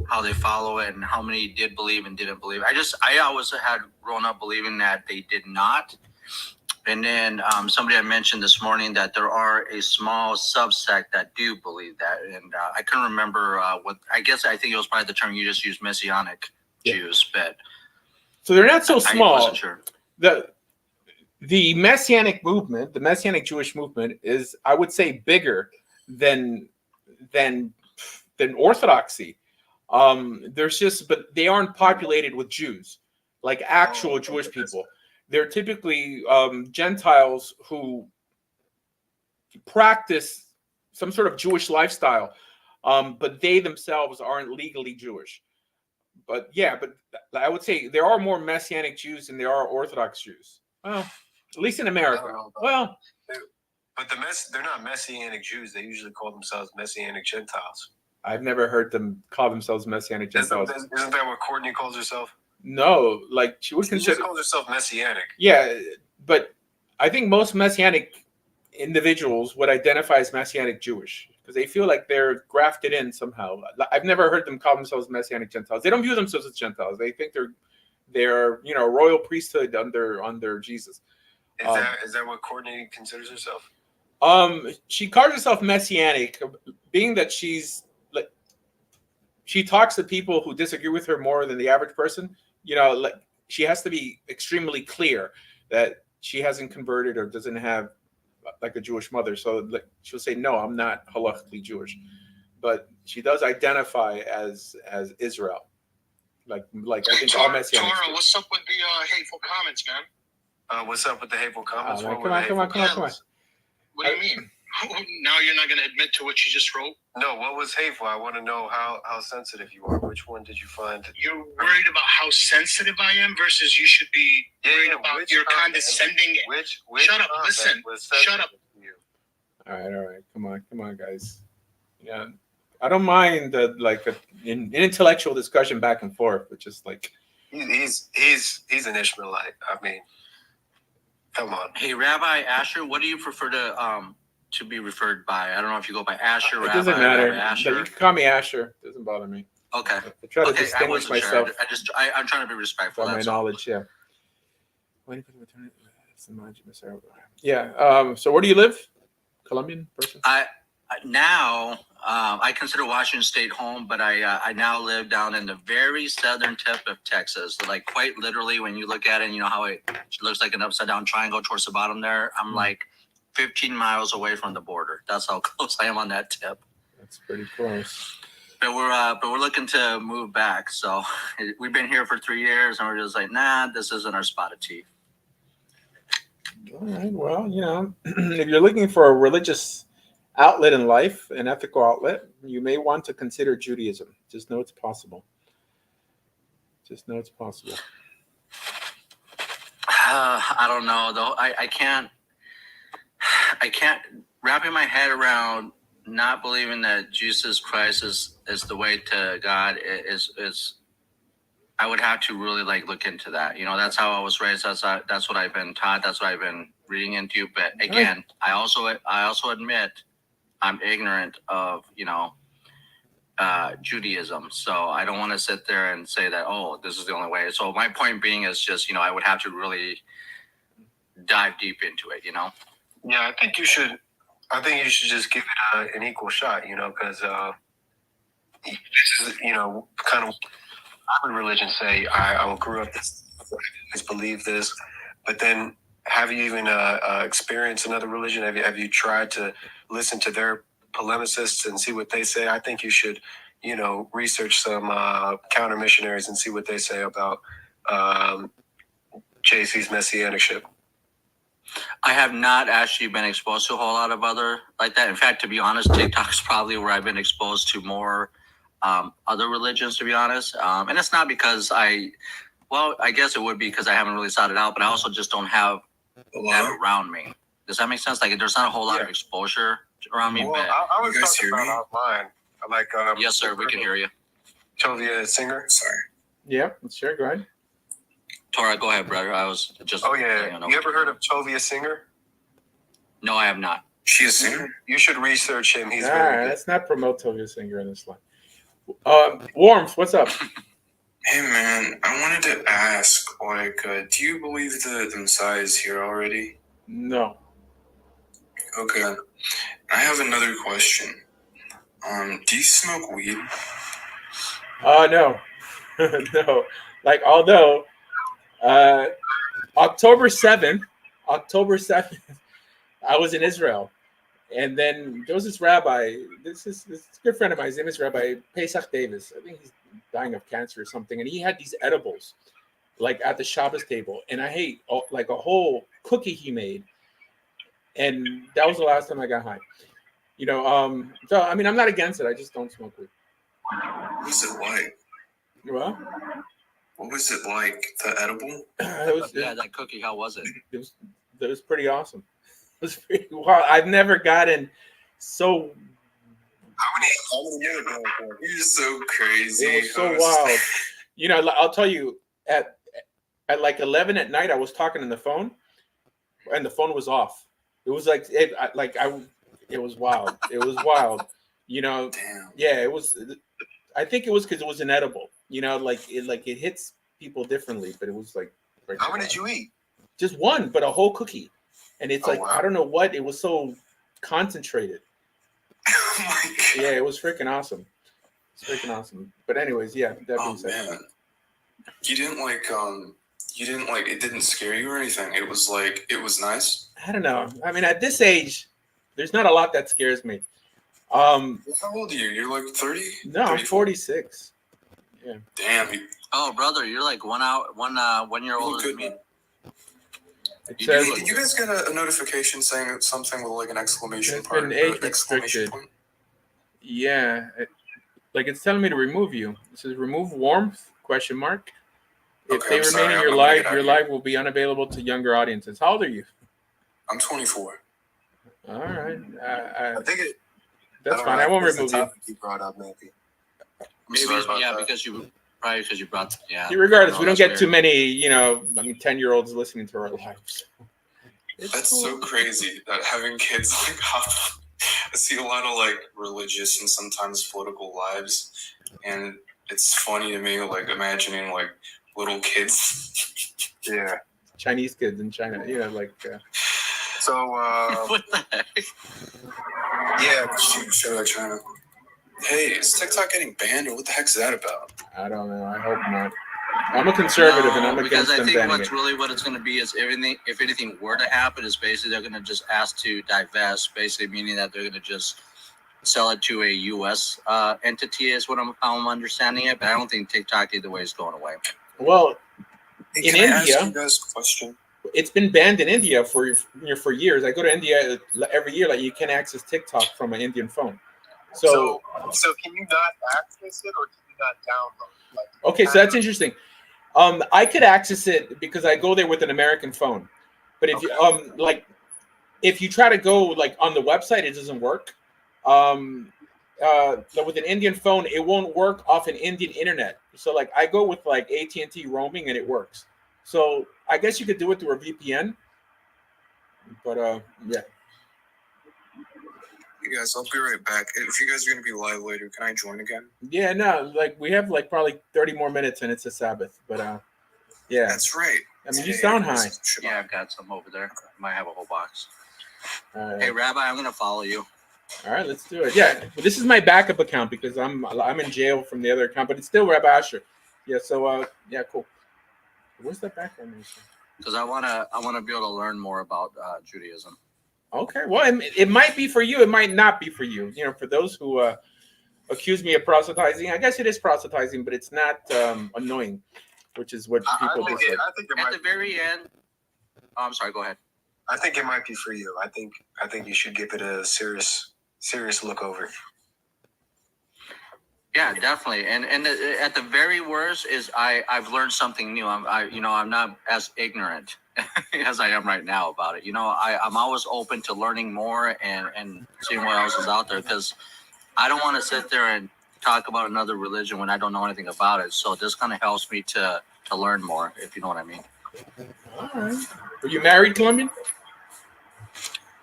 how they follow it and how many did believe and didn't believe. I always had grown up believing that they did not. And then somebody had mentioned this morning that there are a small subsect that do believe that. And I couldn't remember what, I think it was probably the term you just used, Messianic Jews. But so they're not so small. I wasn't sure. The Messianic movement, the Messianic Jewish movement is, I would say, bigger than Orthodoxy. But they aren't populated with Jews, like actual Jewish people. They're typically Gentiles who practice some sort of Jewish lifestyle, but they themselves aren't legally Jewish. But I would say there are more Messianic Jews than there are Orthodox Jews. Well, at least in America. Well, but they're not Messianic Jews. They usually call themselves Messianic Gentiles. I've never heard them call themselves Messianic Gentiles. Isn't that what Courtney calls herself? No, like she would consider. She calls herself Messianic. Yeah, but I think most Messianic individuals would identify as Messianic Jewish because they feel like they're grafted in somehow. I've never heard them call themselves Messianic Gentiles. They don't view themselves as Gentiles. They think they're royal priesthood under Jesus. Is that what Courtney considers herself? She calls herself Messianic, being that she talks to people who disagree with her more than the average person. Like she has to be extremely clear that she hasn't converted or doesn't have like a Jewish mother. So she'll say, no, I'm not halakhically Jewish, but she does identify as Israel. Like I think all Messianics. Torah, what's up with the hateful comments, man? What's up with the hateful comments? Come on. What do you mean? Now you're not going to admit to what you just wrote? No, what was hateful? I want to know how sensitive you are. Which one did you find? You're worried about how sensitive I am versus you should be worried about your condescending. Shut up. Listen. Shut up. All right. Come on, guys. Yeah, I don't mind an intellectual discussion back and forth, but just like he's an Ishmaelite. I mean, come on. Hey, Rabbi Asher, what do you prefer to be referred by? I don't know if you go by Asher, it Rabbi. Doesn't matter. Asher. You can call me Asher. It doesn't bother me. Okay. I try to distinguish myself. Sure. I'm trying to be respectful. From my knowledge, yeah. Yeah. So where do you live? Colombian person? I consider Washington State home, but I now live down in the very southern tip of Texas. Like quite literally, when you look at it, you know how it looks like an upside down triangle towards the bottom there. I'm like 15 miles away from the border. That's how close I am on that tip. That's pretty close. But we're looking to move back. So we've been here for 3 years, and we're just like, nah, this isn't our spot of tea. All right. Well, if you're looking for a religious outlet in life, an ethical outlet, you may want to consider Judaism. Just know it's possible. I don't know though. I can't wrapping my head around not believing that Jesus Christ is the way to God is I would have to really look into that. That's how I was raised. That's what I've been taught. That's what I've been reading into. But again, I also admit I'm ignorant of Judaism. So I don't want to sit there and say that, oh, this is the only way. So my point being is just, I would have to really dive deep into it, Yeah, I think you should just give it an equal shot, because this is, kind of common religion say, I grew up this, I believe this, but then have you even experienced another religion? Have you tried to listen to their polemicists and see what they say? I think you should, research some counter missionaries and see what they say about JC's messianicship. I have not actually been exposed to a whole lot of other like that. In fact, to be honest, TikTok is probably where I've been exposed to more other religions, to be honest. And it's not because I guess it would be because I haven't really sought it out, but I also just don't have that around me. Does that make sense? Like, there's not a whole lot of exposure around me. Well, but I was talking about online. Like, yes, sir, we can hear you. Tovia Singer. Sorry. Yeah, sure. Go ahead. Torah, go ahead, brother. I was just. Oh yeah. You ever heard of Tovia Singer? No, I have not. She a singer? You should research him. He's very good. Let's not promote Tovia Singer in this line. Warmth, what's up? Hey man, I wanted to ask, like, do you believe the Messiah is here already? No. Okay. I have another question. Do you smoke weed? No. No. Like, although, October 7th, I was in Israel. And then there was this rabbi, this good friend of mine, his name is Rabbi Pesach Davis. I think he's dying of cancer or something. And he had these edibles, like at the Shabbos table. And I hate like a whole cookie he made. And that was the last time I got high. So I mean, I'm not against it. I just don't smoke weed. What was it like? Well, What was it like? The edible? That cookie, how was it? It was pretty awesome. It was pretty wild. I've never gotten so. How many years ago? You're so crazy. It was so wild. I'll tell you, at like 11 at night, I was talking on the phone, and the phone was off. It was like it was wild. It was wild. Damn. Yeah, it was. I think it was because it was inedible. It hits people differently, but it was like. How many did you eat? Just one, but a whole cookie, and it's wow. I don't know what it was so concentrated. Oh my God. Yeah, it was freaking awesome. It's freaking awesome. But anyways, yeah, that being said. Man. You didn't like it didn't scare you or anything. It was nice. I don't know. I mean, at this age, there's not a lot that scares me. How old are you? You're like 30? No, I'm 46. Yeah. Damn. Oh, brother, you're like 1 year You look older than good, me. man. It You says do Did you guys get a notification saying something with like an exclamation It's point? been age exclamation restricted. point? yeah, it's telling me to remove you. It says remove warmth ? If Okay, they I'm remain sorry, in I'm your gonna life, get out your of here. life will be unavailable to younger audiences. How old are you? I'm 24. All right, I think it. that's don't fine. know, I won't think it's the remove you. topic you brought up, maybe. Maybe, Sorry about yeah, that. because you brought, yeah. Regardless, No, we don't that's get too weird. many, 10-year-olds listening to our lives. It's That's cool. so crazy that having kids like hop. I see a lot of like religious and sometimes political lives, and it's funny to me like imagining like little kids. Yeah. Chinese kids in China, So, What the heck? yeah. Shout out China. Hey, is TikTok getting banned or what the heck's that about? I don't know. I hope not. I'm a conservative and I'm No, because against I them think banning what's it. really what it's going to be is if anything were to happen, is basically they're going to just ask to divest, basically meaning that they're going to just sell it to a U.S. Entity, is what I'm understanding it. But I don't think TikTok either way is going away. Well, Hey, In can I India- ask you guys a question? it's been banned in India for years. I go to India every year. Like you can access TikTok from an Indian phone. So So can you not access it, or can you not download? Like, okay, so that's interesting. I could access it because I go there with an American phone. But if you if you try to go like on the website, it doesn't work. With an Indian phone, it won't work off an Indian internet. So like I go with like AT&T roaming and it works. So I guess you could do it through a VPN. But yeah. You guys, I'll be right back. If you guys are gonna be live later, can I join again? Yeah, no, like we have like probably 30 more minutes and it's a Sabbath. But yeah. That's right. I mean, you Hey, sound this high. is Shabbat. Yeah, I've got some over there. Might have a whole box. All right. Hey, Rabbi, I'm going to follow you. All right, let's do it. Yeah, this is my backup account because I'm in jail from the other account, but it's still Rabbi Asher. Yeah, so yeah, cool. Where's that background music? Because I wanna be able to learn more about Judaism. Okay, well, it might be for you. It might not be for you. For those who accuse me of proselytizing, I guess it is proselytizing, but it's not annoying, which is what people I think dislike. it At might the very end, I'm sorry. Go ahead. I think it might be for you. I think you should give it a serious look over. Yeah, definitely. And at the very worst is I've learned something new. I'm not as ignorant as I am right now about it. I'm always open to learning more and seeing what else is out there, because I don't want to sit there and talk about another religion when I don't know anything about it. So this kind of helps me to learn more, if you know what I mean. All right. Are you married, Colombian?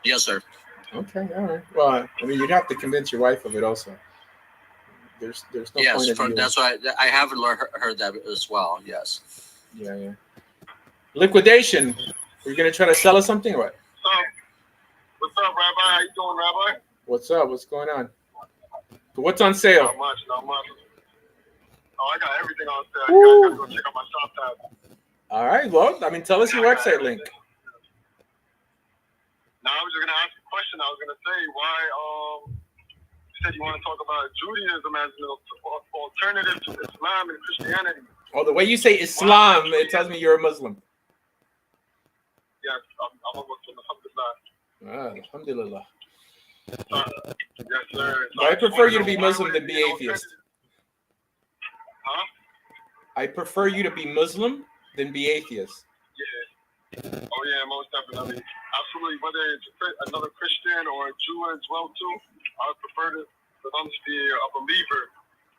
Yes, sir. Okay, all right. Well, I mean, you'd have to convince your wife of it also. there's no Yes, point of view. that's why I haven't heard that as well. Yes. Yeah. Liquidation. You're gonna try to sell us something or what? What's up, Rabbi? How you doing, Rabbi? What's up? What's going on? What's on sale? Not much. Oh, I got everything on sale. You guys gotta go check out my shop tab. All right. Well, I mean, tell us your website link. Now, I was just gonna ask a question. I was gonna say why you said you want to talk about Judaism as an alternative to Islam and Christianity. Oh, the way you say Islam, it tells me you're a Muslim. Yes, I'm a Muslim. Alhamdulillah. Yes, sir. So I prefer you to be Muslim than be atheist. Huh? I prefer you to be Muslim than be atheist. Yeah. Oh yeah, most definitely. Absolutely. Whether it's another Christian or a Jew as well too, I would prefer for them to be a believer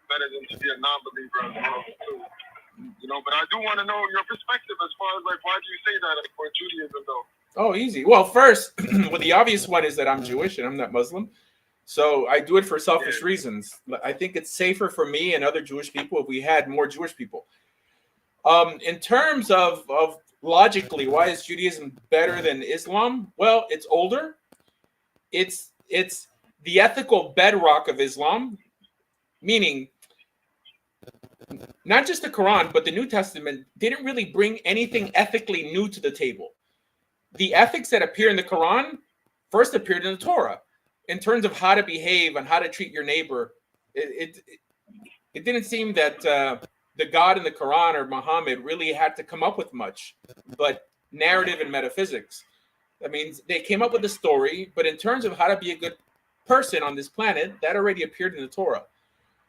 better than to be a non-believer as well too. You know, but I do want to know your perspective as far as like why do you say that for Judaism though? Oh, easy. Well, first, well, the obvious one is that I'm Jewish and I'm not Muslim. So I do it for selfish reasons. I think it's safer for me and other Jewish people if we had more Jewish people. In terms of logically, why is Judaism better than Islam? Well, it's older. It's the ethical bedrock of Islam, meaning not just the Quran, but the New Testament didn't really bring anything ethically new to the table. The ethics that appear in the Quran first appeared in the Torah in terms of how to behave and how to treat your neighbor. It didn't seem that the God in the Quran or Muhammad really had to come up with much, but narrative and metaphysics. That means they came up with a story, but in terms of how to be a good person on this planet, that already appeared in the Torah.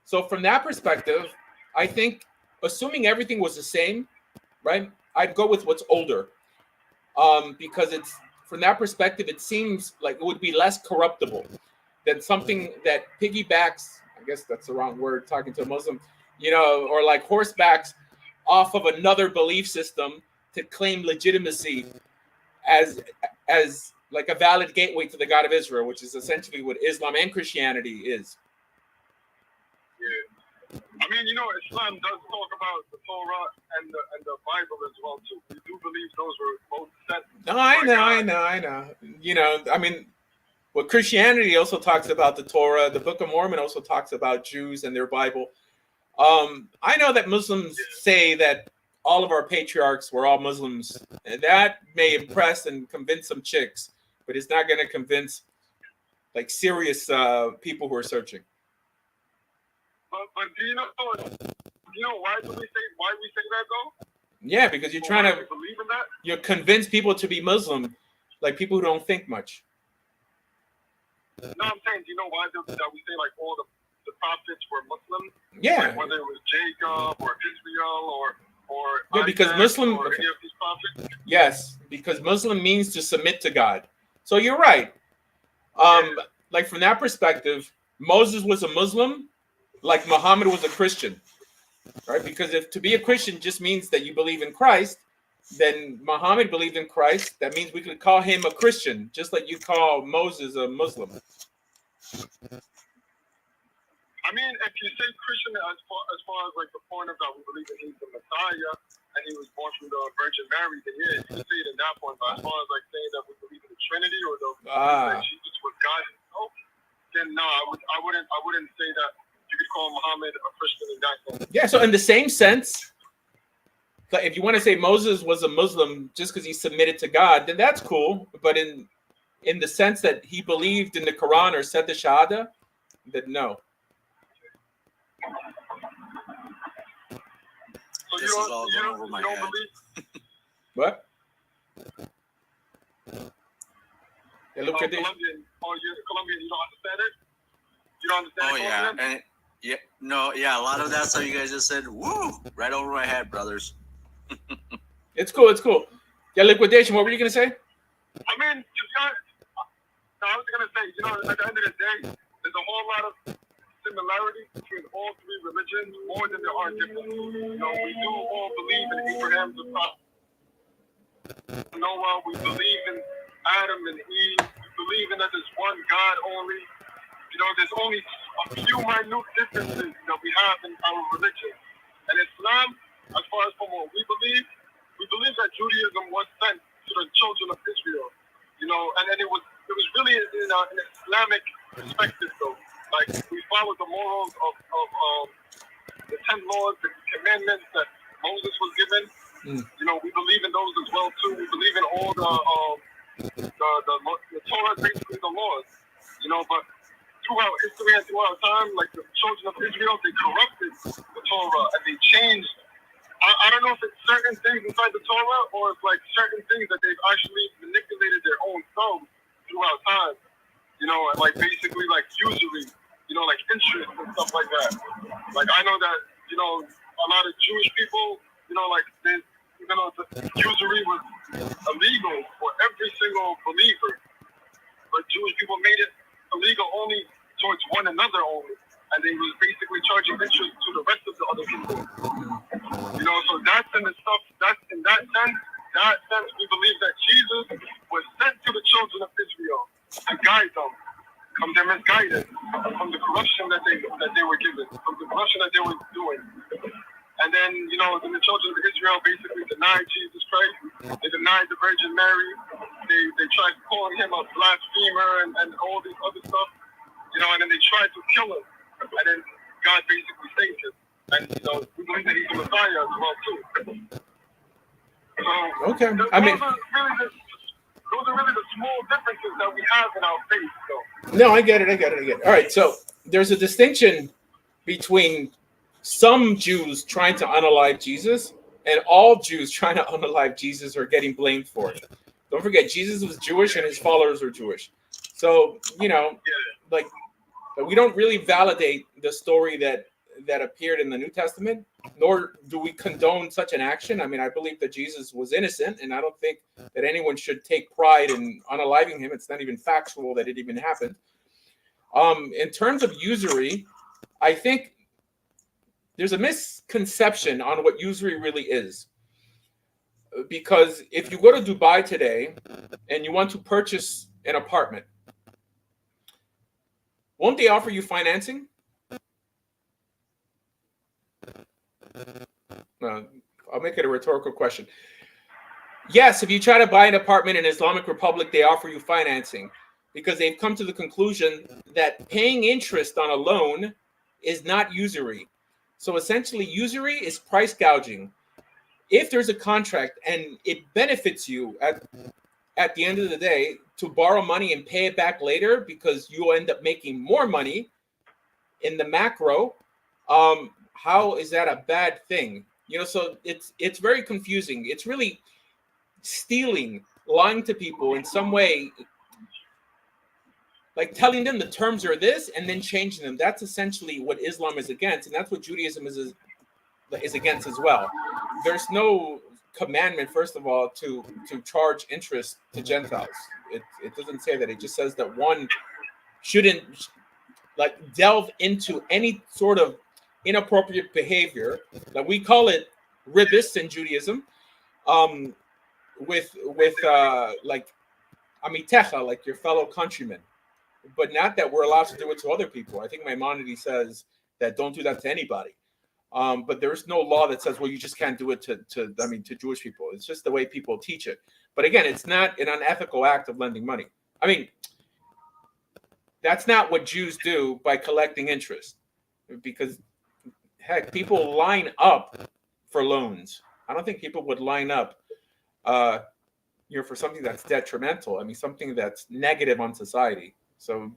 So from that perspective, I think assuming everything was the same, right, I'd go with what's older. Because it's from that perspective, it seems like it would be less corruptible than something that piggybacks, I guess that's the wrong word, talking to a Muslim, you know, or like horsebacks off of another belief system to claim legitimacy as like a valid gateway to the God of Israel, which is essentially what Islam and Christianity is. Yeah. I mean, you know, Islam does talk about the Torah and the Bible as well too. We do believe those were both set. No, I know. You know, I mean, what Christianity also talks about the Torah, the Book of Mormon also talks about Jews and their Bible. I know that Muslims say that all of our patriarchs were all Muslims. And that may impress and convince some chicks, but it's not going to convince like serious people who are searching. But do you know why we say that though? Yeah, because you're trying to believe in that? You convince people to be Muslim, like people who don't think much. No, I'm saying, do you know why that we say like all the prophets were Muslim? Yeah. Like whether it was Jacob or Israel or yeah, because Isaac Muslim. or any of these prophets? Yes, because Muslim means to submit to God. So you're right. Like from that perspective, Moses was a Muslim, like Muhammad was a Christian, right? Because if to be a Christian just means that you believe in Christ, then Muhammad believed in Christ. That means we could call him a Christian, just like you call Moses a Muslim. I mean, if you say Christian as far as like the point of that we believe that he's the Messiah and he was born from the Virgin Mary, then yeah, you can say it in that point. But as far as like saying that we believe in the Trinity or that Jesus was God himself, then no, I wouldn't say that you could call Muhammad a Christian in that sense. Yeah, so in the same sense, if you want to say Moses was a Muslim just because he submitted to God, then that's cool. But in the sense that he believed in the Quran or said the Shahada, then no. So This is all going over my head. What? Yeah, look at this. Colombian, you don't understand it? You don't understand Oh yeah, and a lot of that stuff you guys just said, woo, right over my head, brothers. It's cool. Yeah, liquidation. What were you gonna say? I mean, to be honest, I was gonna say, you know, at the end of the day, there's a whole lot of similarities between all three religions, more than there are differences. You know, we do all believe in Abraham, the prophet, Noah. We believe in Adam and Eve. We believe in that there's one God only. You know, there's only few minute differences that we have in our religion. And Islam, as far as from what we believe that Judaism was sent to the children of Israel. You know, and then it was really in an Islamic perspective, though. Like, we follow the morals of the 10 laws, the commandments that Moses was given. You know, we believe in those as well too. We believe in all the Torah, basically the laws. You know, but throughout history and throughout time, like the children of Israel, they corrupted the Torah and they changed. I don't know if it's certain things inside the Torah or it's like certain things that they've actually manipulated their own selves throughout time. You know, like basically like usury, you know, like interest and stuff like that. Like I know that, you know, a lot of Jewish people, you know, like they, you know, the usury was illegal for every single believer, but Jewish people made it illegal only towards one another only, and they was basically charging interest to the rest of the other people. You know, so that's in the stuff. That's in that sense, we believe that Jesus was sent to the children of Israel to guide them from their misguidance, from the corruption that they were given, from the corruption that they were doing. And then, you know, then the children of Israel basically denied Jesus Christ. They denied the Virgin Mary. They tried calling him a blasphemer and all this other stuff. You know, and then they tried to kill him. And then God basically saved him. And, you know, we believe that he's the Messiah as well, too. So, Okay. Those are really the small differences that we have in our faith, though. No, I get it. All right, so there's a distinction between some Jews trying to unalive Jesus and all Jews trying to unalive Jesus are getting blamed for it. Don't forget, Jesus was Jewish and his followers were Jewish. So, you know, like, we don't really validate the story that appeared in the New Testament, nor do we condone such an action. I mean, I believe that Jesus was innocent, and I don't think that anyone should take pride in unaliving him. It's not even factual that it even happened. In terms of usury, I think there's a misconception on what usury really is. Because if you go to Dubai today and you want to purchase an apartment, won't they offer you financing? I'll make it a rhetorical question. Yes, if you try to buy an apartment in Islamic Republic, they offer you financing because they've come to the conclusion that paying interest on a loan is not usury. So essentially, usury is price gouging. If there's a contract and it benefits you at the end of the day to borrow money and pay it back later because you end up making more money in the macro, how is that a bad thing? You know, so it's very confusing. It's really stealing, lying to people in some way, like telling them the terms are this and then changing them. That's essentially what Islam is against, and that's what Judaism is against as well. There's no commandment, first of all, to charge interest to Gentiles. It doesn't say that. It just says that one shouldn't like delve into any sort of inappropriate behavior, that we call it Ribus in Judaism, with like amitecha, like your fellow countrymen, but not that we're allowed to do it to other people. I think Maimonides says that don't do that to anybody. But there's no law that says, well, you just can't do it to Jewish people. It's just the way people teach it. But again, it's not an unethical act of lending money. I mean, that's not what Jews do by collecting interest, because heck, people line up for loans. I don't think people would line up, for something that's detrimental. I mean, something that's negative on society. So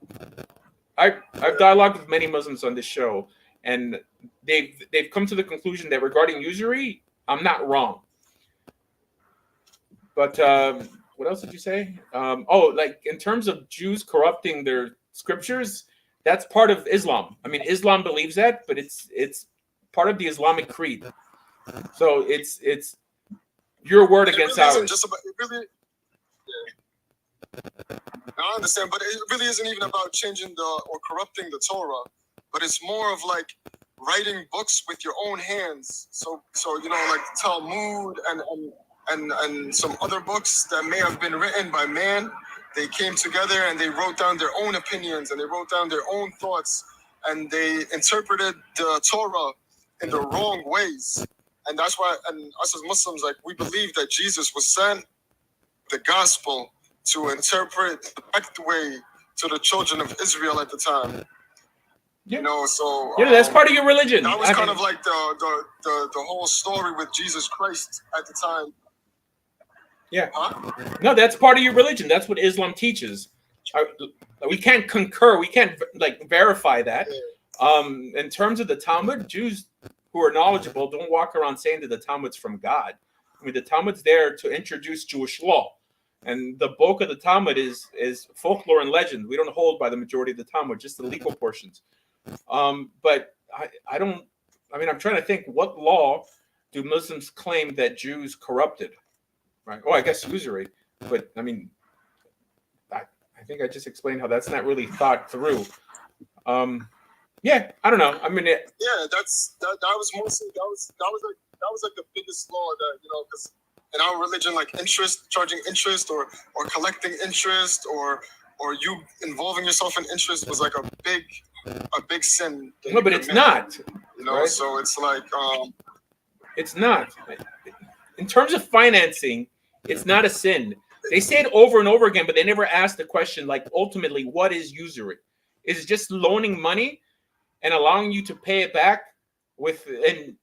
I've dialogued with many Muslims on this show, and they've come to the conclusion that regarding usury, I'm not wrong. But what else did you say? Like in terms of Jews corrupting their scriptures, that's part of Islam. I mean, Islam believes that, but it's part of the Islamic creed. So it's your word against ours. I understand, but it really isn't even about changing or corrupting the Torah, but it's more of like writing books with your own hands. So like Talmud and some other books that may have been written by man, they came together and they wrote down their own opinions and they wrote down their own thoughts and they interpreted the Torah in the wrong ways. And that's why, and us as Muslims, like, we believe that Jesus was sent the gospel to interpret the correct way to the children of Israel at the time. Yeah. You know, so Yeah, that's part of your religion. that was kind of like the whole story with Jesus Christ at the time. Yeah. Huh? No, that's part of your religion. That's what Islam teaches. We can't concur. We can't like verify that. In terms of the Talmud, Jews who are knowledgeable don't walk around saying that the Talmud's from God. I mean, the Talmud's there to introduce Jewish law, and the bulk of the Talmud is folklore and legend. We don't hold by the majority of the Talmud, just the legal portions. But I don't. I mean, I'm trying to think, what law do Muslims claim that Jews corrupted? Right. Oh, I guess usury. But I mean, I think I just explained how that's not really thought through. Yeah, I don't know. I mean, Yeah, that was mostly that was like the biggest law that, you know, because in our religion, like charging interest or collecting interest or you involving yourself in interest was like a big sin. No, but it's not. You know, right? so it's like it's not. In terms of financing, it's not a sin. They say it over and over again, but they never ask the question, like, ultimately, what is usury? Is it just loaning money and allowing you to pay it back and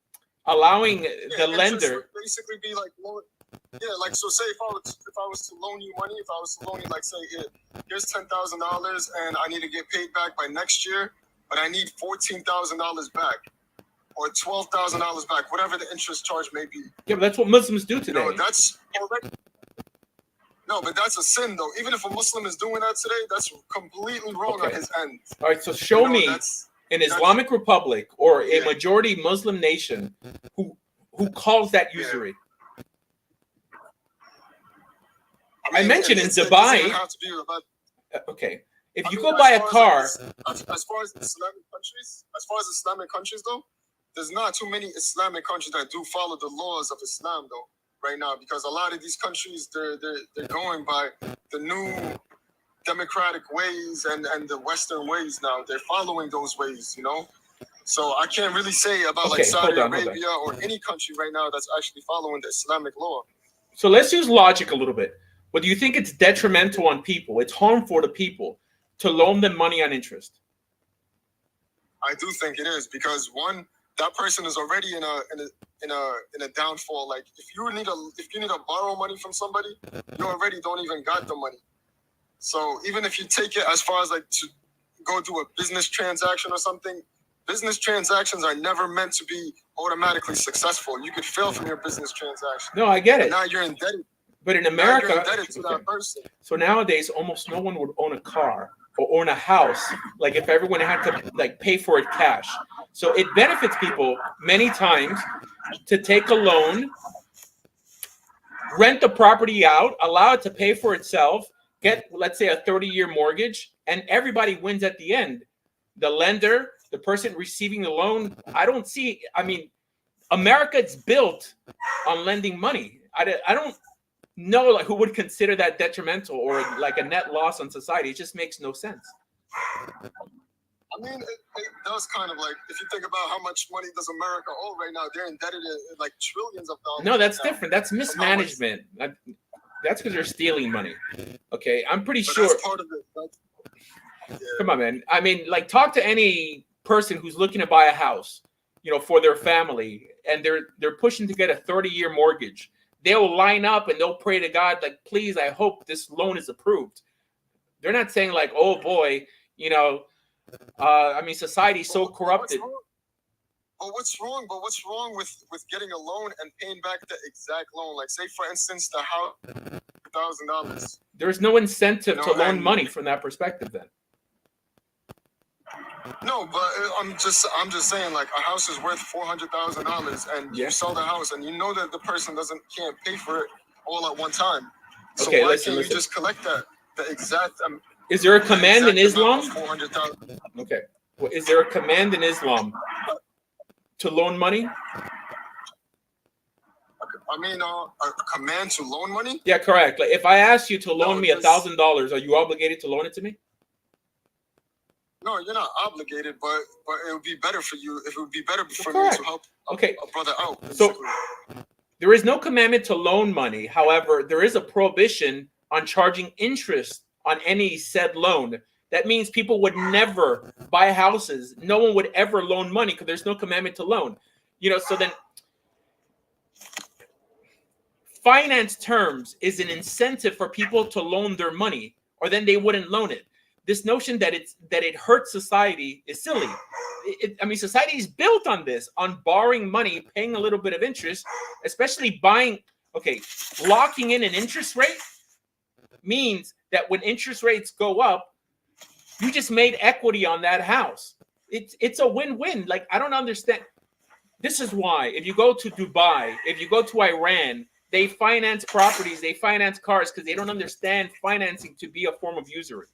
allowing the lender basically be like, like, so say if I was to loan you money, if I was to loan you, like, say, here's $10,000 and I need to get paid back by next year, but I need $14,000 back or $12,000 back, whatever the interest charge may be. Yeah, but that's what Muslims do today. You know, that's already. No, but that's a sin, though. Even if a Muslim is doing that today, that's completely wrong on his end. All right, so show me an Islamic Republic or a majority Muslim nation who calls that usury. I mentioned in Dubai. Okay, if you go buy a car. As far as Islamic countries, though, there's not too many Islamic countries that do follow the laws of Islam, though, right now, because a lot of these countries they're going by the new democratic ways and the Western ways now. They're following those ways, you know. So I can't really say about like Saudi Arabia or any country right now that's actually following the Islamic law. So let's use logic a little bit. But do you think it's detrimental on people? It's harmful to people to loan them money on interest? I do think it is, because one, that person is already in a downfall. Like if you need to borrow money from somebody, you already don't even got the money. So even if you take it as far as like to go do a business transaction or something, business transactions are never meant to be automatically successful. You could fail from your business transaction. No, I get it. And now you're indebted. But in America, you're indebted to that person. So nowadays, almost no one would own a car or own a house, like if everyone had to like pay for it cash. So it benefits people many times to take a loan, rent the property out, allow it to pay for itself, get, let's say, a 30-year mortgage, and everybody wins at the end. The lender, the person receiving the loan. I mean, America is built on lending money. I don't know like who would consider that detrimental or like a net loss on society. It just makes no sense. I mean, it does kind of, like, if you think about how much money does America owe right now, they're indebted in like trillions of dollars. No, that's different. That's mismanagement. That's because they're stealing money. Okay, I'm pretty sure. That's part of it. Come on, man. I mean, like, talk to any person who's looking to buy a house, you know, for their family, and they're pushing to get a 30-year mortgage. They'll line up and they'll pray to God, like, please, I hope this loan is approved. They're not saying like, oh boy, you know, I mean, society's so corrupted. But what's wrong with getting a loan and paying back the exact loan? Like, say, for instance, the house, $1,000. There's no incentive to loan money from that perspective then. No, but I'm just saying, like, a house is worth $400,000, and you sell the house, and you know that the person can't pay for it all at one time. So okay, why can't you just collect the exact? Is there a command in Islam? $400,000. Okay, well, is there a command in Islam to loan money? I mean, a command to loan money? Yeah, correct. Like, if I ask you to loan me $1,000, are you obligated to loan it to me? No, you're not obligated, but it would be better for you. It would be better for me Correct. to help Okay. a brother out. So basically. there is no commandment to loan money. However, there is a prohibition on charging interest on any said loan. That means people would never buy houses. No one would ever loan money because there's no commandment to loan. So then finance terms is an incentive for people to loan their money, or then they wouldn't loan it. This notion that it hurts society is silly. Society is built on this, on borrowing money, paying a little bit of interest, especially buying. Okay, locking in an interest rate means that when interest rates go up, you just made equity on that house. It's a win-win. Like, I don't understand. This is why if you go to Dubai, if you go to Iran, they finance properties, they finance cars because they don't understand financing to be a form of usury.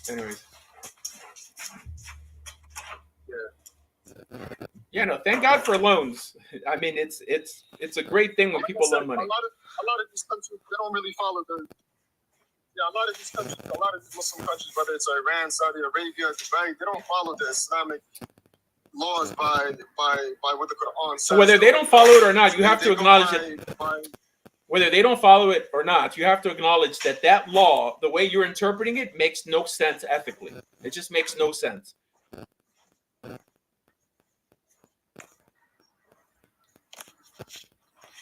Anyways. Yeah, no, thank God for loans. I mean, it's a great thing when people loan money. A lot of these countries, they don't really follow the. Yeah, a lot of these countries, a lot of these Muslim countries, whether it's Iran, Saudi Arabia, Dubai, they don't follow the Islamic laws by what the Quran says. So whether they don't follow it or not, you have to acknowledge it. Whether they don't follow it or not, you have to acknowledge that law, the way you're interpreting it, makes no sense ethically. It just makes no sense.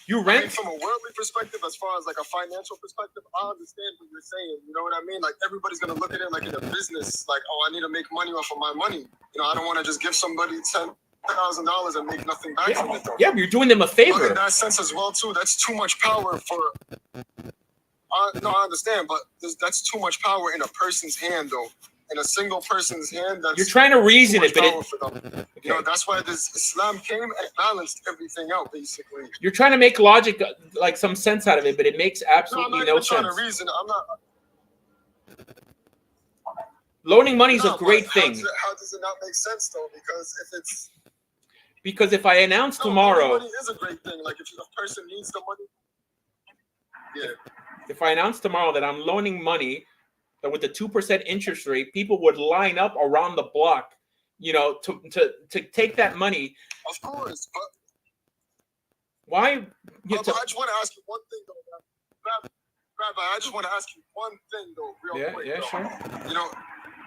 You rent. I mean, from a worldly perspective, as far as like a financial perspective, I understand what you're saying. You know what I mean? Like, everybody's gonna look at it like in a business. Like, oh, I need to make money off of my money. I don't want to just give somebody $10,000 and make nothing back from it. Yeah, but you're doing them a favor. But in that sense as well, too. That's too much power for. No, I understand, but that's too much power in a person's hand, though. In a single person's hand, that's you're trying to reason it, but okay. That's why this Islam came and balanced everything out, basically. You're trying to make logic, like some sense out of it, but it makes absolutely no sense. I'm not trying to reason. I'm not. Loaning money is a great thing. How does it not make sense, though? Because if I announce tomorrow, money is a great thing. Like, if a person needs the money, yeah. If I announce tomorrow that I'm loaning money, that with the 2% interest rate, people would line up around the block, to take that money. Of course, but why? I just want to ask you one thing, though. Rabbi, I just want to ask you one thing, though, real quick. Yeah, sure.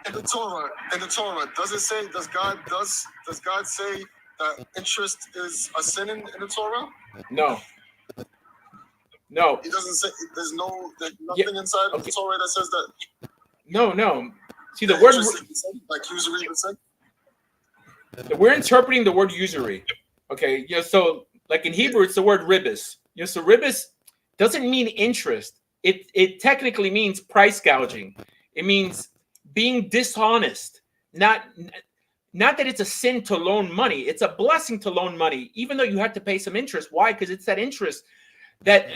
In the Torah, does God say that interest is a sin in the Torah? No. He doesn't say. There's nothing inside of the Torah that says that. No. See, the word like usury would say. We're interpreting the word usury. Okay. So like in Hebrew, it's the word ribus. So ribus doesn't mean interest. It technically means price gouging. It means being dishonest. Not that it's a sin to loan money. It's a blessing to loan money, even though you have to pay some interest. Why? Because it's that interest that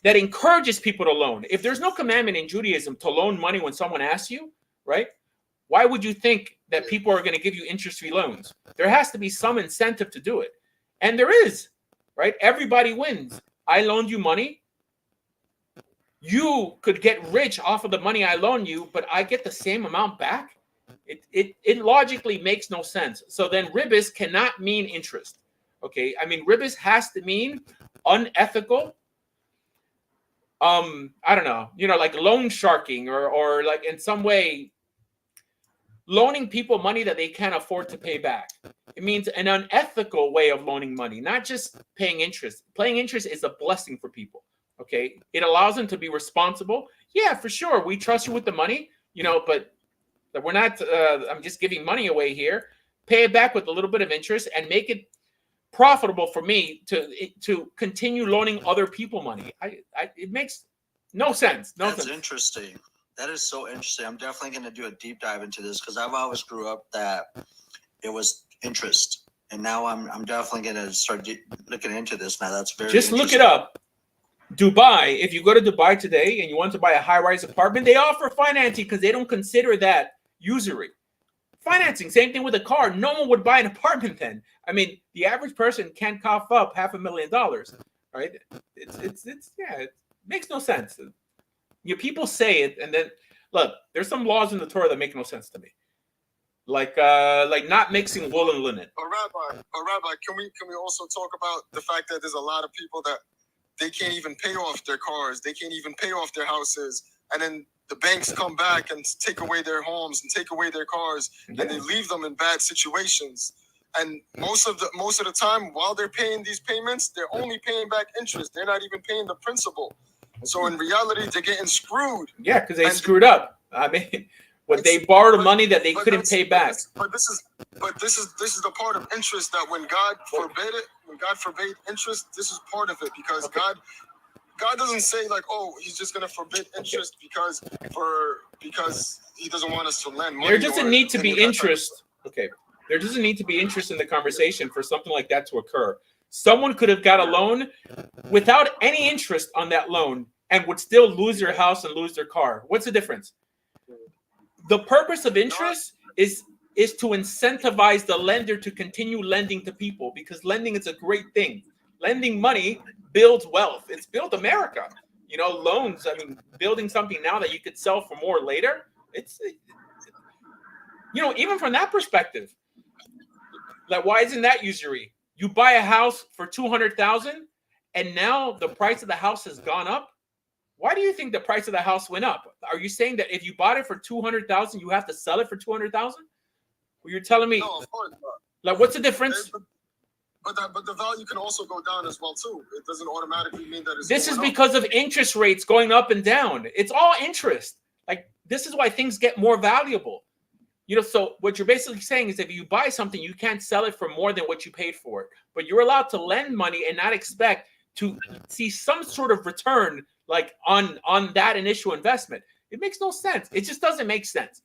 encourages people to loan. If there's no commandment in Judaism to loan money when someone asks you, right? Why would you think that people are going to give you interest-free loans? There has to be some incentive to do it. And there is, right? Everybody wins. I loaned you money. You could get rich off of the money I loan you, but I get the same amount back. It logically makes no sense. So then ribus cannot mean interest. Okay, I mean, ribus has to mean unethical. I don't know, like loan sharking or like in some way loaning people money that they can't afford to pay back. It means an unethical way of loaning money, not just paying interest. Paying interest is a blessing for people. Okay, it allows them to be responsible. Yeah, for sure, we trust you with the money, but we're not. I'm just giving money away here. Pay it back with a little bit of interest and make it profitable for me to continue loaning other people money. It makes no sense. That's interesting. That is so interesting. I'm definitely going to do a deep dive into this because I've always grew up that it was interest, and now I'm definitely going to start looking into this. Now that's very just look it up. Dubai. If you go to Dubai today and you want to buy a high-rise apartment, they offer financing because they don't consider that usury. Financing, same thing with a car. No one would buy an apartment then. I mean, the average person can't cough up $500,000, right? It makes no sense. people say it, and then look, there's some laws in the Torah that make no sense to me, like not mixing wool and linen. Rabbi, can we also talk about the fact that there's a lot of people that they can't even pay off their cars, they can't even pay off their houses, and then the banks come back and take away their homes and take away their cars, and they leave them in bad situations. And most of the time, while they're paying these payments, they're only paying back interest. They're not even paying the principal. So in reality, they're getting screwed. Yeah, because they screwed up. I mean, they borrowed money that they couldn't pay back. But this is the part of interest that when God forbade interest, this is part of it, because God doesn't say like, oh, he's just gonna forbid interest because he doesn't want us to lend money. There doesn't need to be interest. Okay. There doesn't need to be interest in the conversation for something like that to occur. Someone could have got a loan without any interest on that loan and would still lose their house and lose their car. What's the difference? The purpose of interest is to incentivize the lender to continue lending to people, because lending is a great thing. Lending money builds wealth. It's built America. Loans, I mean, building something now that you could sell for more later. It's even from that perspective, like, why isn't that usury? You buy a house for $200,000, and now the price of the house has gone up. Why do you think the price of the house went up? Are you saying that if you bought it for $200,000, you have to sell it for $200,000? Well, you're telling me, no, of course not. Like, what's the difference? But the value can also go down as well too. It doesn't automatically mean that it's. This is because of interest rates going up and down. It's all interest. Like, this is why things get more valuable. So what you're basically saying is if you buy something, you can't sell it for more than what you paid for it. But you're allowed to lend money and not expect to see some sort of return, like on that initial investment. It makes no sense. It just doesn't make sense.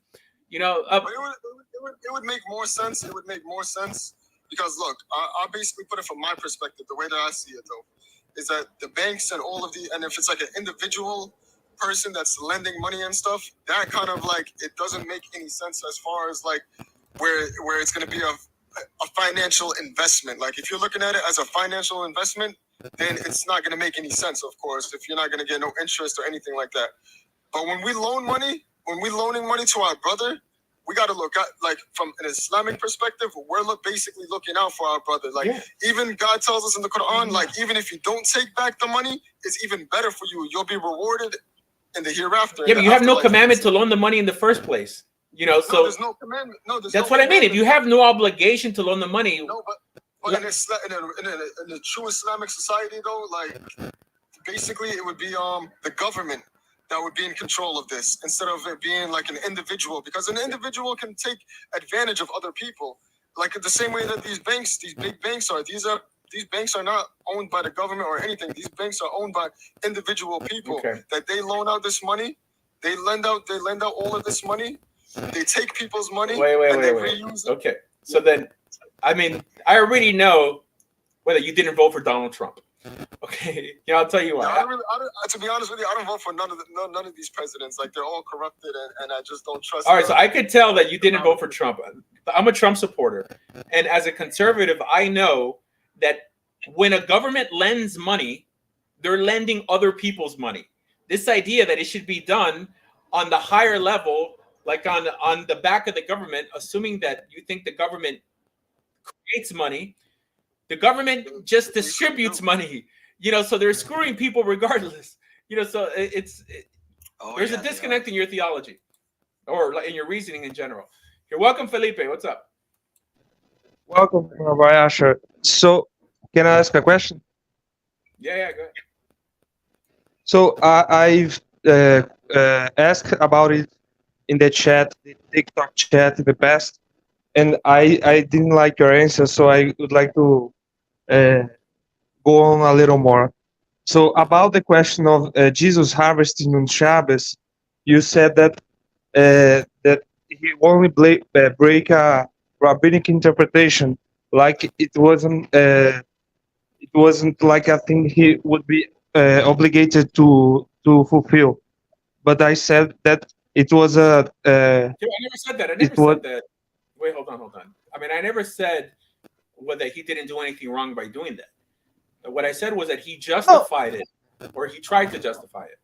But it would make more sense. It would make more sense because look, I'll basically put it from my perspective. The way that I see it though is that the banks and all of and if it's like an individual person that's lending money and stuff, that kind of like, it doesn't make any sense as far as like where it's going to be a financial investment. Like if you're looking at it as a financial investment, then it's not going to make any sense, of course, if you're not going to get no interest or anything like that. But when we're loaning money to our brother, we got to look at, like, from an Islamic perspective, we're basically looking out for our brother. Like, even God tells us in the Quran, like, even if you don't take back the money, it's even better for you. You'll be rewarded in the hereafter. Yeah, but you have no commandment to loan the money in the first place. So there's no commandment. No, that's what I mean. If you have no obligation to loan the money. No, but in a true Islamic society, though, like, basically it would be the government that would be in control of this instead of it being like an individual, because an individual can take advantage of other people, like the same way that these big banks are. These banks are not owned by the government or anything. These banks are owned by individual people that they loan out this money. They lend out all of this money. They take people's money. Wait. Reuse it. Okay. So then, I mean, I already know whether you didn't vote for Donald Trump. Okay. I'll tell you why. To be honest with you, I don't vote for none of these presidents. Like, they're all corrupted, and I just don't trust them. All right. So I could tell that you didn't vote for Trump. I'm a Trump supporter. And as a conservative, I know that when a government lends money, they're lending other people's money. This idea that it should be done on the higher level, like on the back of the government, assuming that you think the government creates money, the government just distributes money, so they're screwing people regardless, so there's a disconnect in your theology or in your reasoning in general. You're welcome, Felipe. What's up? Welcome, Rabbi Asher. So, can I ask a question? Yeah, go ahead. So, I've asked about it in the chat, the TikTok chat in the past, and I didn't like your answer, so I would like to go on a little more. So, about the question of Jesus harvesting on Shabbos, you said that he only break a rabbinic interpretation, like it wasn't like a thing he would be obligated to fulfill. But I said that it was a. I never said that. Said that. Wait, hold on. I mean, I never said that he didn't do anything wrong by doing that. What I said was that he justified it, or he tried to justify it.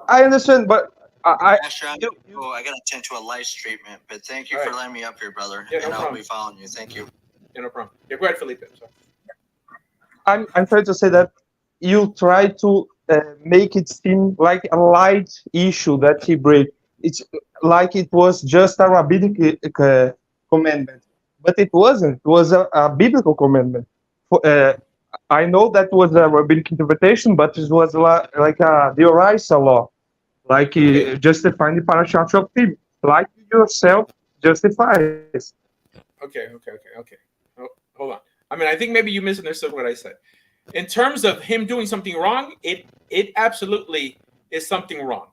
I understand, but Pastor, I gotta attend to a lice treatment, but thank you All for right. letting me up here, brother. Yeah, no and I'll problem. be following you. Thank you. Yeah, no problem. Yeah, go ahead, Felipe. Sorry. I'm trying to say that you try to make it seem like a light issue that he break. It's like it was just a rabbinic commandment, but it wasn't. It was a biblical commandment. I know that was a rabbinic interpretation, but it was like a Deoraisa law, like Okay. justifying the parashat of him, like yourself justifies. Okay. Oh, hold on. I mean, I think maybe you misunderstood what I said. In terms of him doing something wrong, it absolutely is something wrong.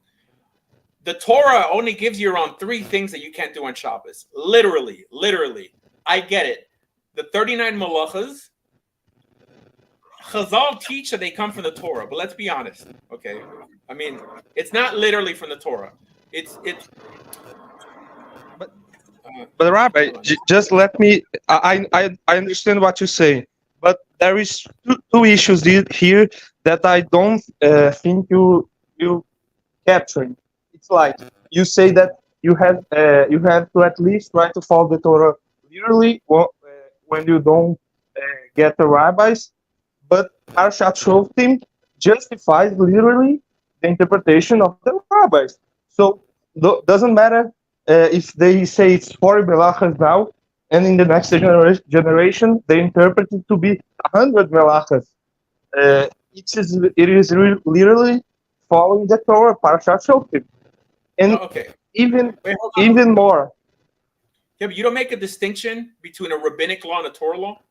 The Torah only gives you around 3 things that you can't do on Shabbos. Literally. I get it. The 39 malachas, Chazal teach that they come from the Torah, but let's be honest, okay? I mean, it's not literally from the Torah. It's But Rabbi, just let me. I understand what you're saying, but there is two issues here that I don't think you capturing. It's like you say that you have to at least try to follow the Torah literally when you don't get the rabbis, but Parshat Shoftim justifies literally the interpretation of the rabbis. So doesn't matter if they say it's 40 melachas now, and in the next generation they interpret it to be 100 melachas. It is literally following the Torah, Parashat Shoftim, and okay. even Wait, hold on. even more. Yeah, but you don't make a distinction between a rabbinic law and a Torah law?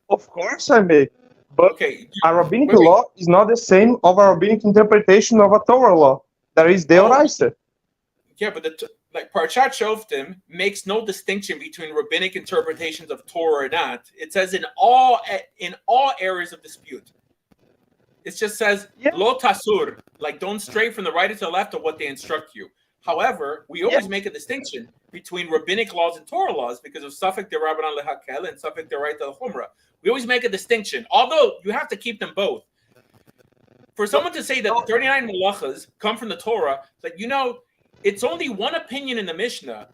Of course, I make, but Okay. a rabbinic Wait. law is not the same of a rabbinic interpretation of a Torah law. That is Deoraisa. Yeah, but like Parshat Shoftim makes no distinction between rabbinic interpretations of Torah or not. It says in all areas of dispute. It just says lo tasur, like don't stray from the right to the left of what they instruct you. However, we always make a distinction between rabbinic laws and Torah laws because of Safek de Rabbanan lehakel and Safek de Right al Chumra. We always make a distinction, although you have to keep them both. For someone to say that the 39 malachas come from the Torah, like it's only one opinion in the Mishnah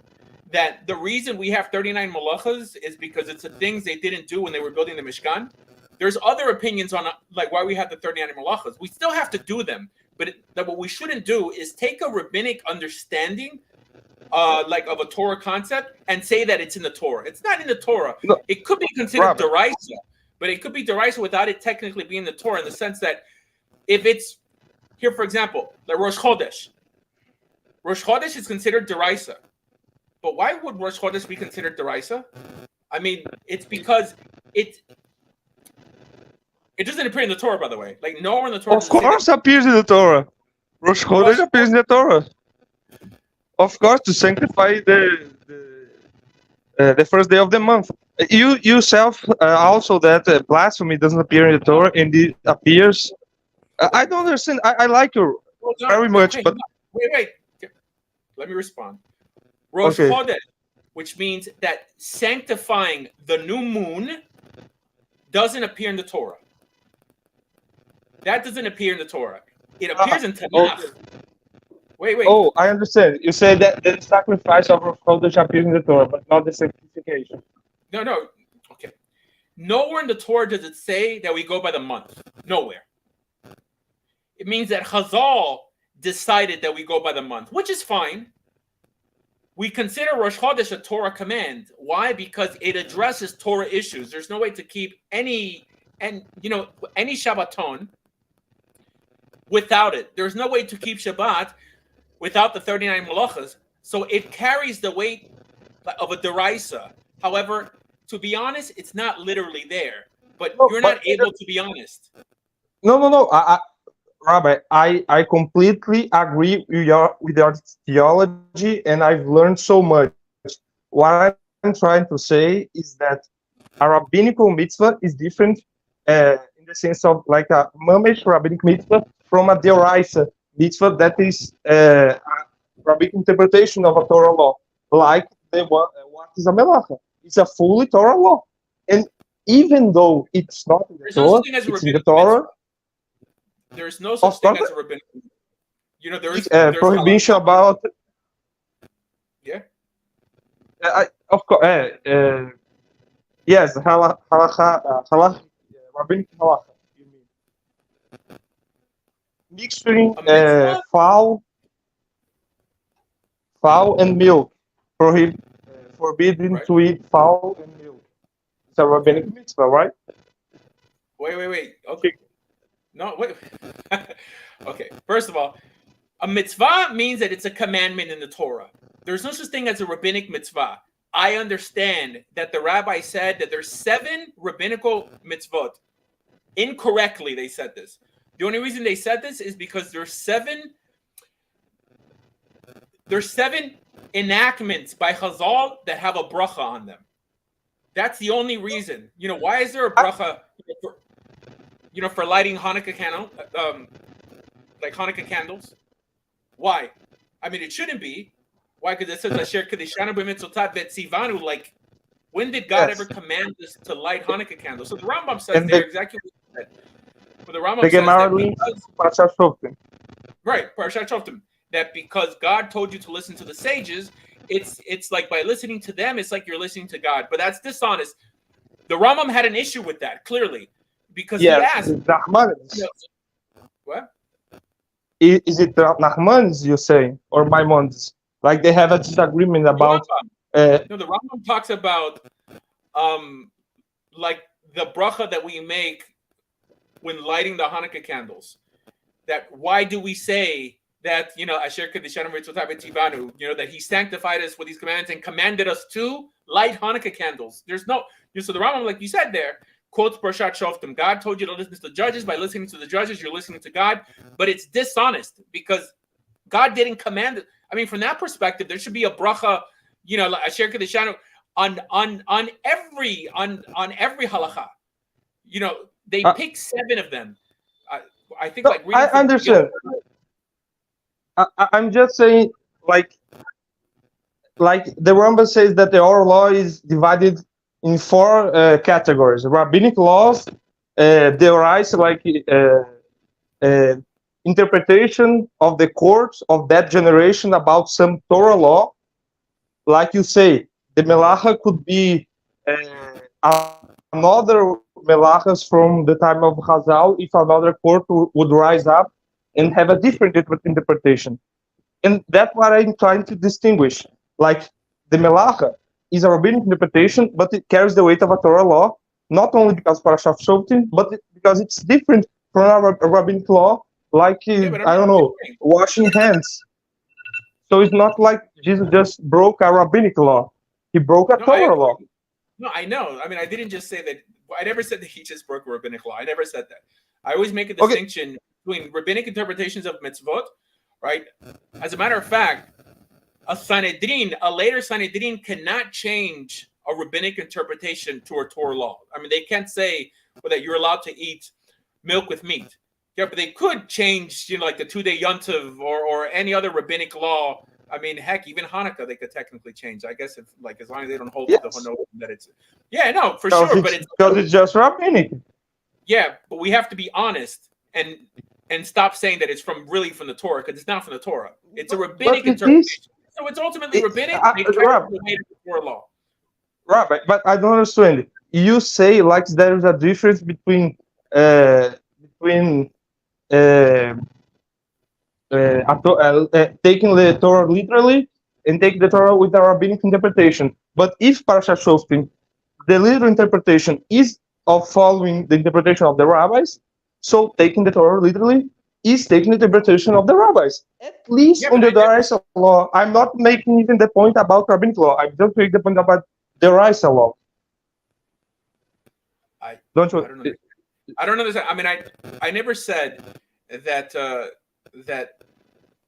that the reason we have 39 malachas is because it's the things they didn't do when they were building the Mishkan. There's other opinions on like why we have the 39 malachas. We still have to do them, but what we shouldn't do is take a rabbinic understanding, like of a Torah concept, and say that it's in the Torah. It's not in the Torah. No, it could be considered deraisa, but it could be deraisa without it technically being the Torah in the sense that if it's here, for example, like Rosh Chodesh. Rosh Chodesh is considered deraisa, but why would Rosh Chodesh be considered deraisa? I mean, it's because it doesn't appear in the Torah, by the way. Like nowhere in the Torah. Of course, appears in the Torah. Rosh Chodesh appears in the Torah. Of course, to sanctify the first day of the month. You yourself also that blasphemy doesn't appear in the Torah, and it appears. I don't understand. I like you very much, but wait. Let me respond. Rosh Chodesh, which means that sanctifying the new moon doesn't appear in the Torah. That doesn't appear in the Torah. It appears in Tanakh. Wait. Oh, I understand. You say that the sacrifice of Rosh Chodesh appears in the Torah, but not the sanctification. No. Okay. Nowhere in the Torah does it say that we go by the month. Nowhere. It means that Chazal decided that we go by the month, which is fine. We consider Rosh Chodesh a Torah command. Why? Because it addresses Torah issues. There's no way to keep any Shabbaton without it. There's no way to keep Shabbat without the 39 malachas. So it carries the weight of a deraisa. However, to be honest, it's not literally there. But you're not able to be honest. No. Rabbi, I completely agree with your theology, and I've learned so much. What I'm trying to say is that a rabbinical mitzvah is different in the sense of like a mamish rabbinic mitzvah from a deoraisa mitzvah that is a rabbinic interpretation of a Torah law, like what is a melacha. It's a fully Torah law, and even though it's not in the Torah, it's in the Torah. There's no such thing as a rabbinic. there's prohibition halakha. about. Yeah. Of course. Yes, halakha, rabbinic halakha. You mean mixing A mitzvah? fowl and milk. Forbidden Right. to eat fowl and milk. It's a rabbinic mitzvah, right? Wait. Okay. No, wait. Okay. First of all, a mitzvah means that it's a commandment in the Torah. There's no such thing as a rabbinic mitzvah. I understand that the rabbi said that there's 7 rabbinical mitzvot. Incorrectly, they said this. The only reason they said this is because there's 7 enactments by Chazal that have a bracha on them. That's the only reason. Why is there a bracha for lighting Hanukkah candle, like Hanukkah candles? Why? I mean, it shouldn't be. Why? Because it says Asher Kedishanu b'mitzvotav v'tzivanu. Like, when did God ever command us to light Hanukkah candles? So the Rambam says there exactly what he said. But the Rambam says that because, right, Parashat Shoftim, that because God told you to listen to the sages, it's like by listening to them, it's like you're listening to God. But that's dishonest. The Rambam had an issue with that, clearly, because he asked. What? Is it Nachman's you're saying, or Maimonides? Like they have a disagreement about. No, the Rambam talks about like the bracha that we make when lighting the Hanukkah candles. That why do we say that Asher Kedishanu Mitzvotav V'Tivanu, that He sanctified us with His commandments and commanded us to light Hanukkah candles? There's no. So the Rambam, like you said there, quotes Parashat Shoftim. God told you to listen to the judges. By listening to the judges, you're listening to God. But it's dishonest because God didn't command it. I mean, from that perspective, there should be a bracha, like Asher Kedishanu on every halakha. They pick 7 of them. I think like I understand. I'm just saying, like the Rambam says that the oral law is divided in 4 categories: rabbinic laws, deoraisa, like interpretation of the courts of that generation about some Torah law. Like you say, the melacha could be another melachas from the time of Chazal if another court would rise up and have a different interpretation. And that's what I'm trying to distinguish. Like the melacha is a rabbinic interpretation, but it carries the weight of a Torah law, not only because Parashat Shoftim, but because it's different from a rabbinic law, like, I don't know, washing hands. So it's not like Jesus just broke a rabbinic law. He broke a Torah law. No, I know. I mean, I didn't just say that. I never said that he just broke a rabbinic law. I never said that. I always make a distinction between rabbinic interpretations of mitzvot, right? As a matter of fact, a later Sanhedrin cannot change a rabbinic interpretation to a Torah law. I mean, they can't say that you're allowed to eat milk with meat. Yeah, but they could change, like the 2-day Yontiv or any other rabbinic law. I mean, heck, even Hanukkah they could technically change. I guess if as long as they don't hold the notion that it's for sure. But it's just rabbinic. Yeah, but we have to be honest and stop saying that it's from the Torah, because it's not from the Torah. It's a rabbinic interpretation. So it's ultimately rabbinic. They carry the weight of the Torah law. Right, but I don't understand. You say like there is a difference between taking the Torah literally and taking the Torah with a rabbinic interpretation. But if Parashat Shoftim, the literal interpretation is of following the interpretation of the rabbis, so taking the Torah literally is taking the interpretation of the rabbis. At least on the Doraisa law. I'm not making even the point about rabbinic law. I'm just making the point about the Doraisa law. I don't understand. I mean, I never said that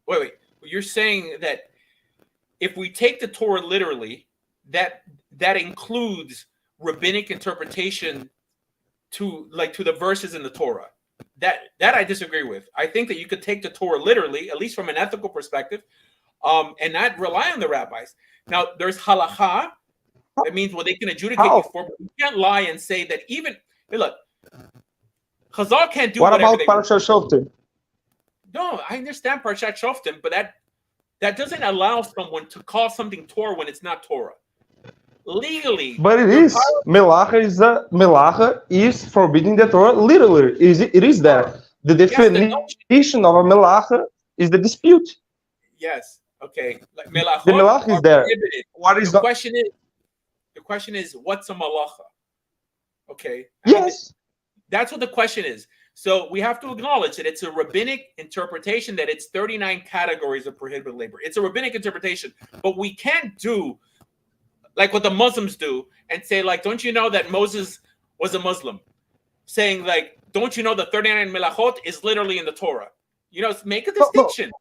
wait. You're saying that if we take the Torah literally, that includes rabbinic interpretation to the verses in the Torah. That I disagree with. I think that you could take the Torah literally, at least from an ethical perspective, and not rely on the rabbis. Now, there's halakha. That means they can adjudicate you for, but you can't lie and say that even. Hey, look, Chazal can't do what whatever about Parashat Shoftim? No, I understand Parshat Shoftim, but that doesn't allow someone to call something Torah when it's not Torah. Legally, But it you're is. Melacha is forbidding the Torah literally. It is that. The definition of a melacha is the dispute. Yes. Okay. Like The melachot melach is are there. prohibited. What is The question is, what's a malacha? Okay. I mean, Yes. that's what the question is. So we have to acknowledge that it's a rabbinic interpretation that it's 39 categories of prohibited labor. It's a rabbinic interpretation, but we can't do like what the Muslims do and say, like, don't you know that Moses was a Muslim? Saying, like, don't you know the 39 melachot is literally in the Torah? You know, make a distinction.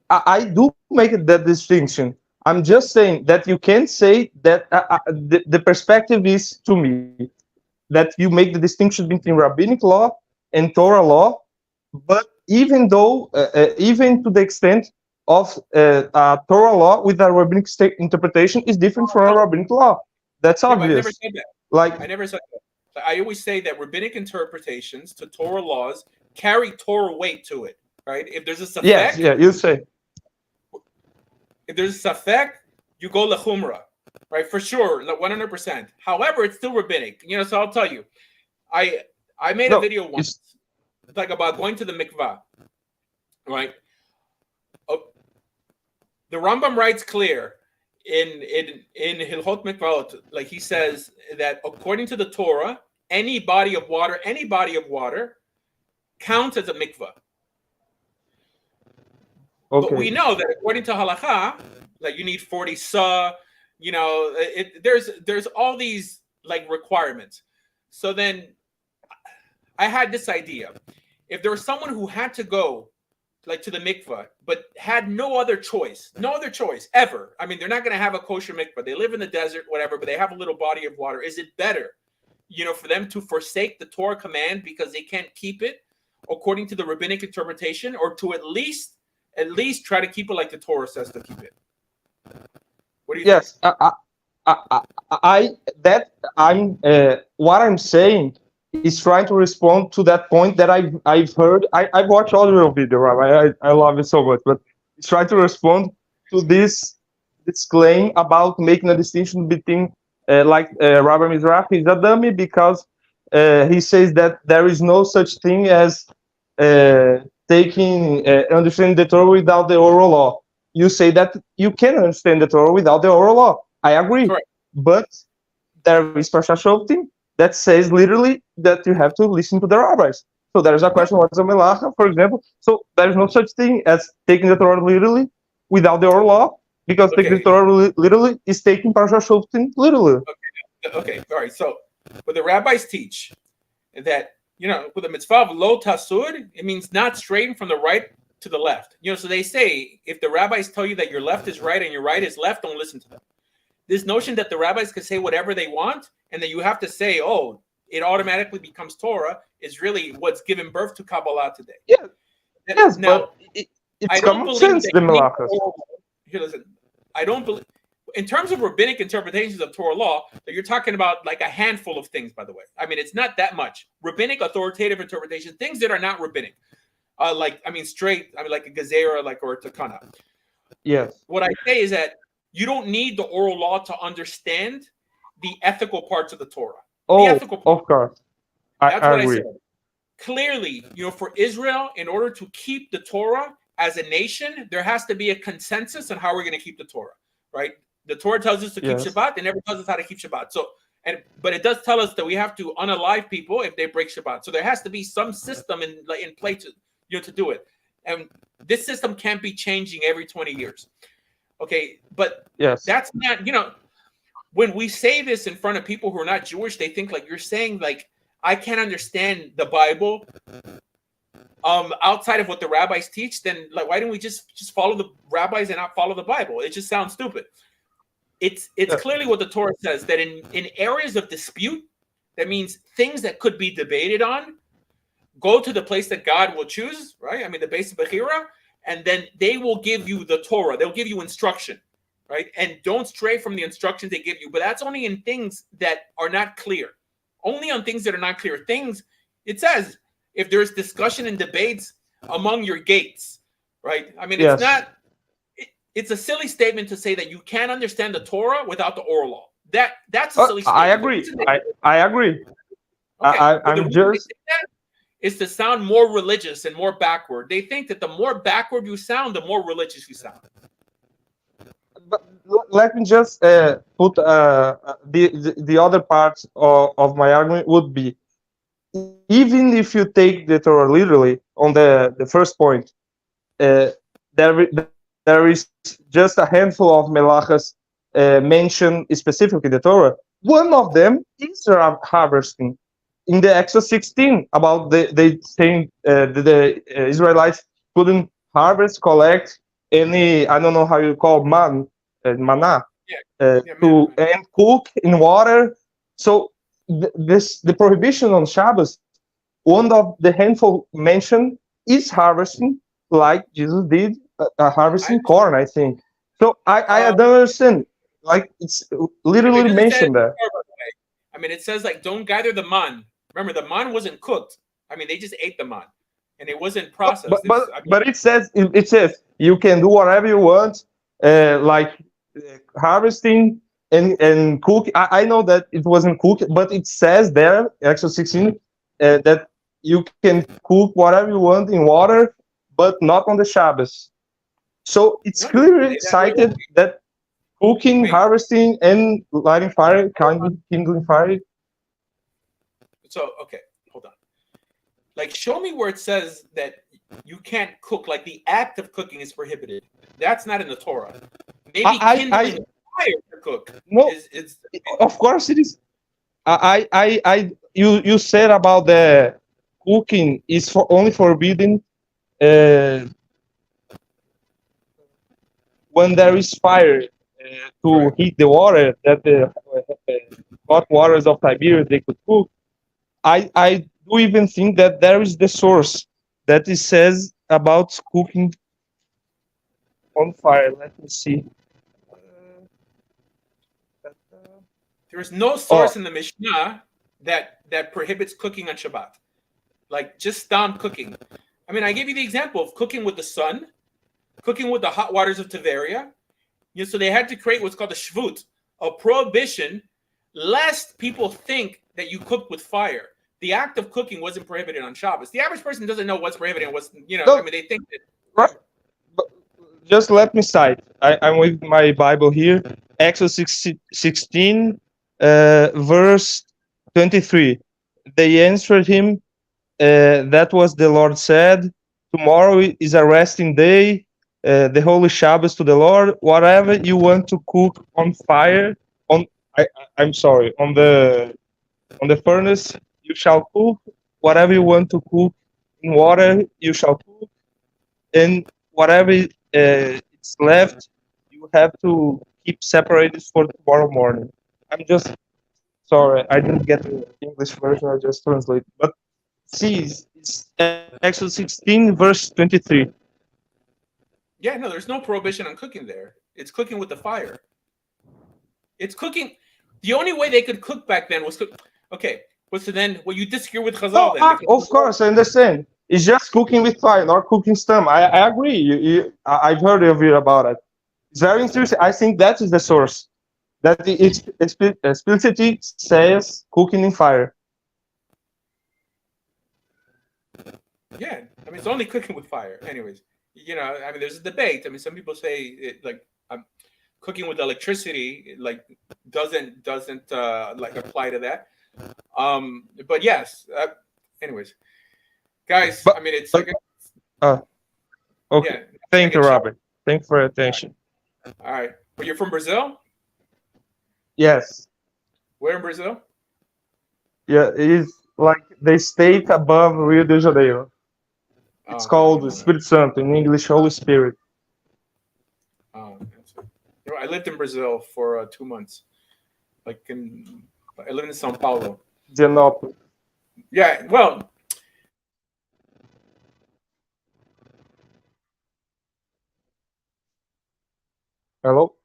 I do make that distinction. I'm just saying that you can't say that the perspective is to me that you make the distinction between rabbinic law and Torah law, but even though, even to the extent of Torah law with a rabbinic interpretation is different from a rabbinic law. That's obvious. I never said that. Like, I never said that. I always say that rabbinic interpretations to Torah laws carry Torah weight to it, right? If there's a safek, yes, yeah, you say. If there's a safek, you go lechumra, right? For sure, 100%. However, it's still rabbinic. You know, so I'll tell you, I made a video once, like about going to the mikvah, right? The Rambam writes clear in Hilchot Mikvahot, like he says that according to the Torah, any body of water counts as a mikvah. Okay. But we know that according to halacha, like you need 40 sa, you know, there's all these like requirements. So then I had this idea. If there was someone who had to go like to the mikvah, but had no other choice ever. I mean, they're not going to have a kosher mikvah. They live in the desert, whatever, but they have a little body of water. Is it better, you know, for them to forsake the Torah command because they can't keep it according to the rabbinic interpretation, or to at least try to keep it like the Torah says to keep it? What do you think? What I'm saying is trying to respond to that point that I've heard. I've watched all your video, Rabbi. I love it so much, but it's trying to respond to this claim about making a distinction between Rabbi Mizrahi is a dummy because he says that there is no such thing as understanding the Torah without the oral law. You say that you can understand the Torah without the oral law. I agree. Correct. But there is Parshat Shoftim that says literally that you have to listen to the rabbis. So there's a question, what's a melacha, for example? So there's no such thing as taking the Torah literally without the oral law, because taking the Torah literally is taking Parshat Shoftim literally. Okay, all right. So, but the rabbis teach that, you know, with the mitzvah of lo tasud, it means not straight from the right to the left. You know, so they say if the rabbis tell you that your left is right and your right is left, don't listen to them. This notion that the rabbis can say whatever they want and that you have to say, oh, it automatically becomes Torah is really what's given birth to Kabbalah today. Yeah. Yes, now, but it's common sense, the melachas. Here, listen, I don't believe, in terms of rabbinic interpretations of Torah law, that you're talking about like a handful of things, by the way. I mean, it's not that much. Rabbinic authoritative interpretation, things that are not rabbinic. Like a gezerah, like, or a takana. Yes. What I say is that you don't need the oral law to understand the ethical parts of the Torah. Oh, the ethical of course. That's what agree. I said. Clearly, you know, for Israel, in order to keep the Torah as a nation, there has to be a consensus on how we're going to keep the Torah, right? The Torah tells us to keep Shabbat. It never tells us how to keep Shabbat. So, but it does tell us that we have to unalive people if they break Shabbat. So there has to be some system in play to, you know, to do it. And this system can't be changing every 20 years. Okay, but that's not, you know, when we say this in front of people who are not Jewish, they think like you're saying like, I can't understand the Bible outside of what the rabbis teach. Then like, why don't we just follow the rabbis and not follow the Bible? It just sounds stupid. It's clearly what the Torah says, that in areas of dispute, that means things that could be debated on, go to the place that God will choose, right? I mean, the base of Bechira, and then they will give you the Torah. They'll give you instruction, right? And don't stray from the instructions they give you. But that's only in things that are not clear. Only on things that are not clear. Things, it says, if there's discussion and debates among your gates, right? I mean, Yes. it's not. It's a silly statement to say that you can't understand the Torah without the oral law. That's a silly statement. I agree. I agree. Okay, but the I'm reason they just. say that is to sound more religious and more backward. They think that the more backward you sound, the more religious you sound. But let me just put the other part of my argument would be, even if you take the Torah literally on the first point, there is just a handful of melachas mentioned specifically in the Torah. One of them is harvesting. In the Exodus 16, about they saying the Israelites couldn't harvest, collect any, I don't know how you call manna, to and cook in water. So the prohibition on Shabbos, one of the handful mentioned is harvesting, like Jesus did, harvesting corn, I think. So I don't understand. Like, it's literally mentioned there. I mean, it says like, don't gather the man. Remember, the man wasn't cooked. I mean, they just ate the man, and it wasn't processed. But it says you can do whatever you want, like harvesting and cook. I know that it wasn't cooked, but it says there, Exodus 16, that you can cook whatever you want in water, but not on the Shabbos. So it's clearly cited that cooking, harvesting, and lighting fire, kindling fire. So, okay, hold on. Like, show me where it says that you can't cook. Like, the act of cooking is prohibited. That's not in the Torah. Maybe kindling fire to cook. No, of course it is. You said about the cooking is only forbidden when there is fire to heat the water, that the hot waters of Tiberias they could cook. I do even think that there is the source that it says about cooking on fire. Let me see. There is no source in the Mishnah that prohibits cooking on Shabbat. Like, just stam cooking. I mean, I gave you the example of cooking with the sun, cooking with the hot waters of Tiberia. You know, so they had to create what's called a shvut, a prohibition, lest people think that you cooked with fire. The act of cooking wasn't prohibited on Shabbos. The average person doesn't know what's prohibited and what's, I mean, they think that. Right. But just let me cite. I'm with my Bible here. Exodus 16, verse 23. They answered him, that was the Lord said, tomorrow is a resting day, the holy Shabbos to the Lord. Whatever you want to cook on fire, on the furnace, you shall cook. Whatever you want to cook in water, you shall cook. And whatever it's left, you have to keep separated for tomorrow morning. I'm just sorry, I didn't get the English version. I just translate. But see, it's Exodus 16, verse 23. Yeah, no, there's no prohibition on cooking there. It's cooking with the fire. It's cooking. The only way they could cook back then was cook. Okay, so then, well, you disagree with Chazal then? Of course, I understand. It's just cooking with fire, not cooking stem. I agree. I've heard of you about it. It's very interesting. I think that is the source. That it explicitly says cooking in fire. Yeah, I mean, it's only cooking with fire. Anyways, I mean, there's a debate. I mean, some people say it, like cooking with electricity like doesn't like apply to that. But yes. Anyways, guys, I mean, it's like. Okay. Yeah, thank you, Robert. Thanks for your attention. All right. But you're from Brazil? Yes. Where in Brazil? Yeah, it is like the state above Rio de Janeiro. It's called Espírito Santo, in English, Holy Spirit. Oh, I lived in Brazil for 2 months. I lived in São Paulo. Genópolis. Yeah, well. Hello?